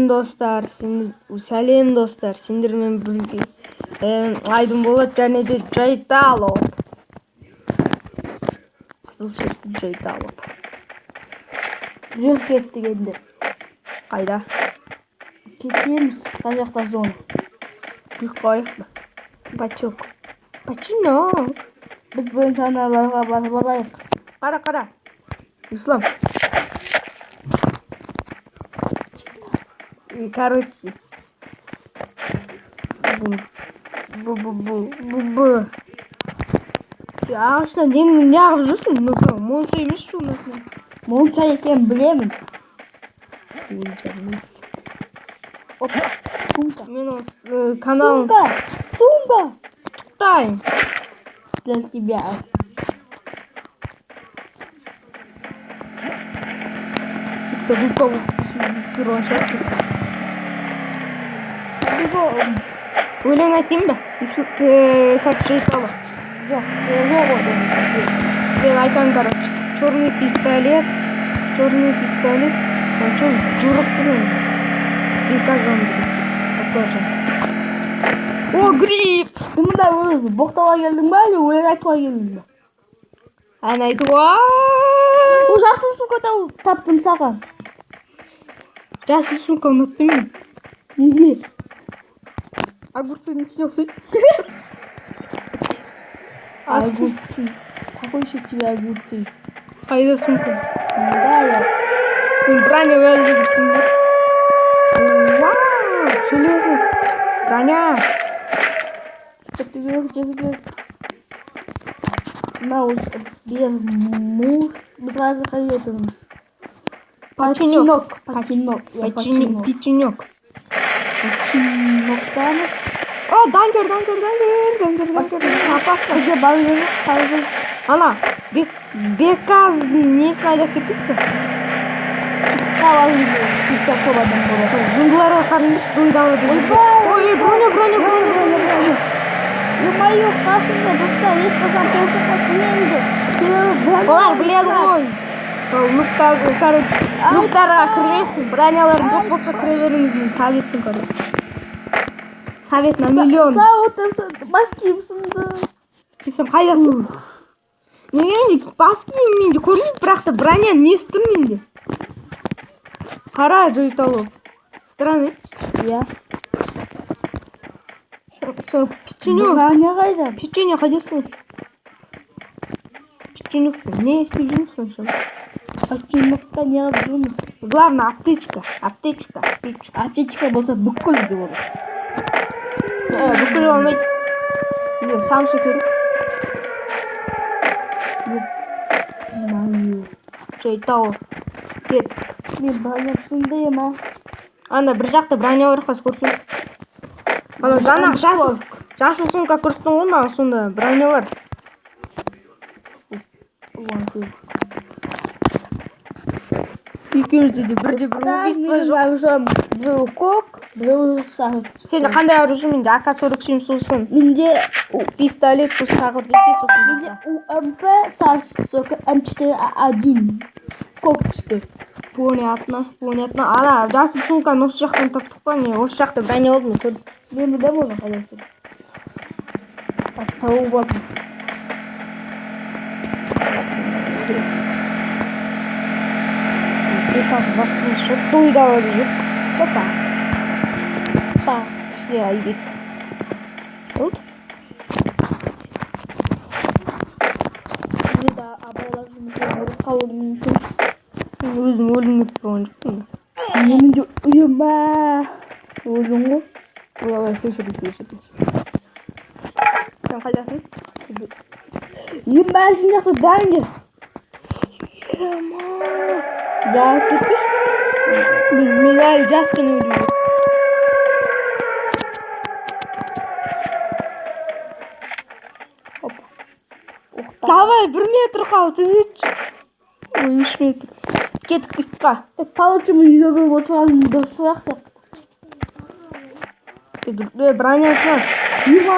Сәлем достар, сендермен бірге Айдын болот және де Жайталов. Қызыл шешті Жайталов. Жоқ кетті енді. Қайда? Кетеміз, қай жақта зона? Қойық па? Бачок. Бачино. Біз бойынша аналарға барып алайық. Қара. Ислам. Короче. Ағашынан денің не ағып жүрсің? Монша емес шу насына. Монша екен білемін. Опа, сумка. Мен каналын Сумка. құттықтайын. Для тебя. Өлең айтайын ба? Жайталов. Жоқ. Мен айтам, короче. Черный пистолет. Он что, журық тұрын? Приказан деген. Такой же. О, гриб! Ты мұнда өзі боқтауға келдің ба, әлі өлең айтуға келдің ба? Ән айтуға. Ол жасыл сумка таптым саған. Жасыл сумка ұнаттым мен. Неге? Огурцы не снёсый. Огурцы. Какой еще тебе огурцы? Қайда сумка? Да, я. Мен броня бәрі жүрсің бе? Вау! Железный. Броня. На вот без муж. Мы сразу ходим. Печенек. Печенек. О, данкер. Опасно. Уже баллы. Ана, беказ несін айдап кетіпті. Жындыларға қарындыш дойдалы дейді. Ой, броня. Ё-моё, қасымда достар, ешқашан толсынға кірмейді. Олар біледі ғой. Нұқтарға кірмесін, броняларын жоқ болса кіре беріңіз мен советтің көрді. Совет на миллион. Бас киім сынды. Сен қайдасың? Неге менде бас киім менде көрмейді, бірақ та броня несі тұр менде? Қара, Жайталов. Странный. Я. Печенек. Броня қайда? Печенье қайдасың? Печенек. Не істеп жүрмісің сонша? Печенекқа не қылып жүрміз? Главное, аптечка. Аптечка болса бүкіл де болады. Бүкіл olmaydı. Samsun керек. Жайталов. Кет. Мен броня сынды ема. Ана бір жақта броня бар қаз көрсін. Ана жаңа жасыл сумка көрсін ғой маған сонда броня бар. Екеумізде де бірде бір убийство жоқ. Біреу кок, біреу сағыр. Сенде қандай оружие? Менде АК-47 сосын. Менде Пистолет сағыр деке сосын. Менде УМП сағыр М4А1. Кок түсті. Понятно. Ана жасыл сумканы осы жақтан таптық па не? Осы жақта броня болды ма көрдім. Мен білем оны қайдасың. Тауып алдым. Басын шотты ойдалы дейіп. Опа. Ішіне айбек. Болды? Бізде да абайлар жұмыстан ұрып қалуы мүмкін. Өзім өлім өтіп болған жоқпын. Менде ұйыма. Өзің ғой. Ой, кешір. Сен қайдасың? Ұйыма сен жақта дәңге. Жағып кетпеш? Мен әлі жаспен өлейді. Давай, 1 метр қалды. Ой, 3 метр. Кетіп кетті. Палычымын үйдегі отырғаным дұрыс сияқты. Бронясына. Ұйыма.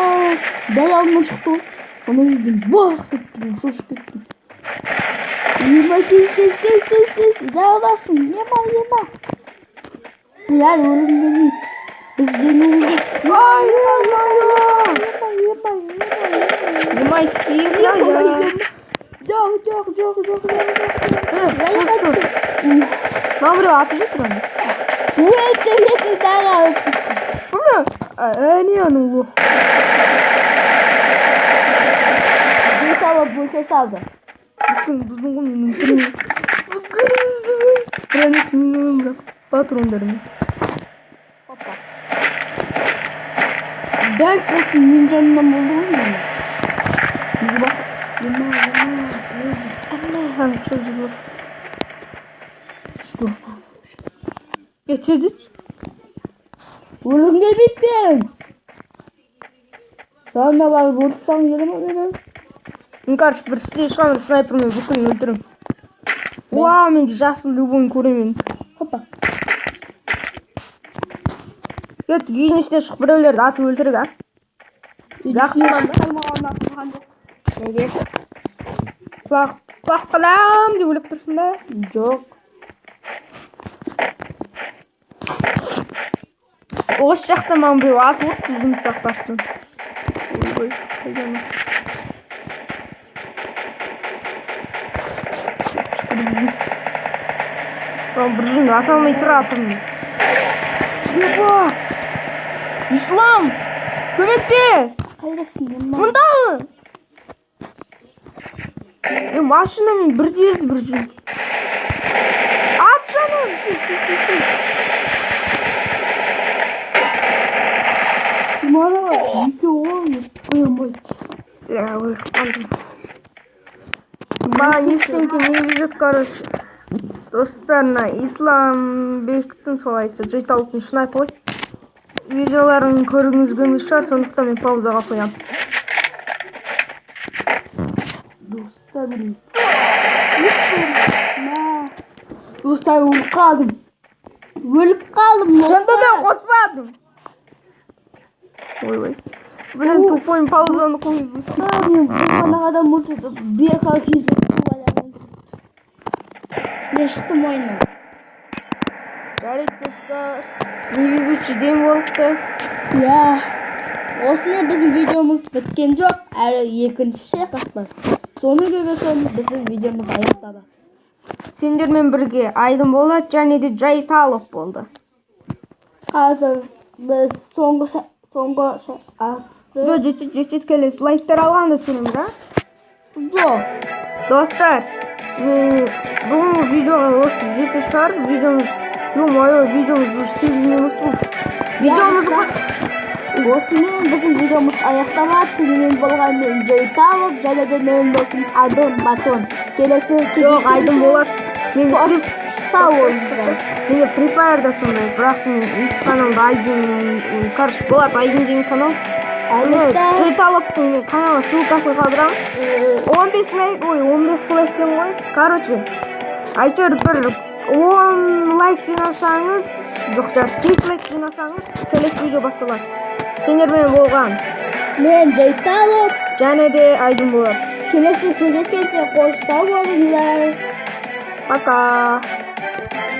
Дәл алдыма шықты. Оны үйден бақ кеттім, шошып кеттім. Ема, тез, ұяласың, ема. Yani ölümden biz yeniyoruz. Ямайский края. Жоқ. Маған біреу атып жатыр оны. Өте тағы. Не анау бұл? Деталы бөлте салды. Біздің ғой менің түрім. Прәнес менің бірақ патрондарым. Опа. Дәл осы мен жанымнан болды ғой мен. Неге бақ? Хан, что же? Что? Я тебе Өлімге бітпен. Жанына барып ұрыссаң келе ма мені? короче, бір сіздей шығамын снайпермен бүкілін өлтірім. Вау, мен жасыл любойын көремін. Опа. Ет, үйдің үстіне шығып біреулерді атып өлтірік, а? Жақсы болғанда. Неге? Құлақ қалам деп өліп тұрсын да? Жоқ. Осы жақта маған біреу атып ұрып, біздің сақташтың. Ой, қайдама. Бір жын ата алмай тұратырмын. Еба! Ислам! Көмекте! Қайдасың? Мұндамын! Машинамен бір дезді бір жын. Ат жаным! Мана, екі оң. Қоймай. Ой, қалдым. Маған ештеңке не везет, короче. Достарына Исламбектің солай айтса Жайталовтың шын ғой. Видеоларын көргіңіз келмес шығар, сондықтан мен паузаға қоям. Достарым. Достар, өліп қалдым. Сонда мен қоспадым. Ой. Блин, тупой паузаны қойдым. Мен бұлғана адам ұлтыды. Беқал кезіп қуаламын. Мен шықтым ойыннан. Жарайды, достар. Невезучий день болыпты. Я. Осымен біздің видеомыз біткен жоқ. Әлі екінші шайқас бар. Соны көрсем біздің видеомыз аяқталды. Сендермен бірге Айдын Болат және де Жайталов болды. Қазір біз соңғы атысты. Жетет келесі. Лайктар алғанды түсіреміз, а? Жоқ. Достар, бүгінгі видеоға осы жете шығар. Видеомыз, видеомыз уже 8 минут болды. Осымен біздің видеомыз аяқталады. Сенімен болған мен Жайталов, және де мен досым Айдын Батон. Келесі Жоқ, Айдын Болат. Мен сау болыңыздар. Менде Free Fire'да сондай, бірақ мен каналда Айдын, короче, Болат Айдын деген канал. Жайталовтың каналы ссылкасын қалдырамын. 15 лайктен ғой. Короче, әйтеуір бір 10 лайк жинасаңыз, жоқ, 8 лайк жинасаңыз, келесі видео басталады. Сендермен болған Мен Жайталов, және де Айдын Болат. келесі кездескенше қош сау болыңыздар. Пока.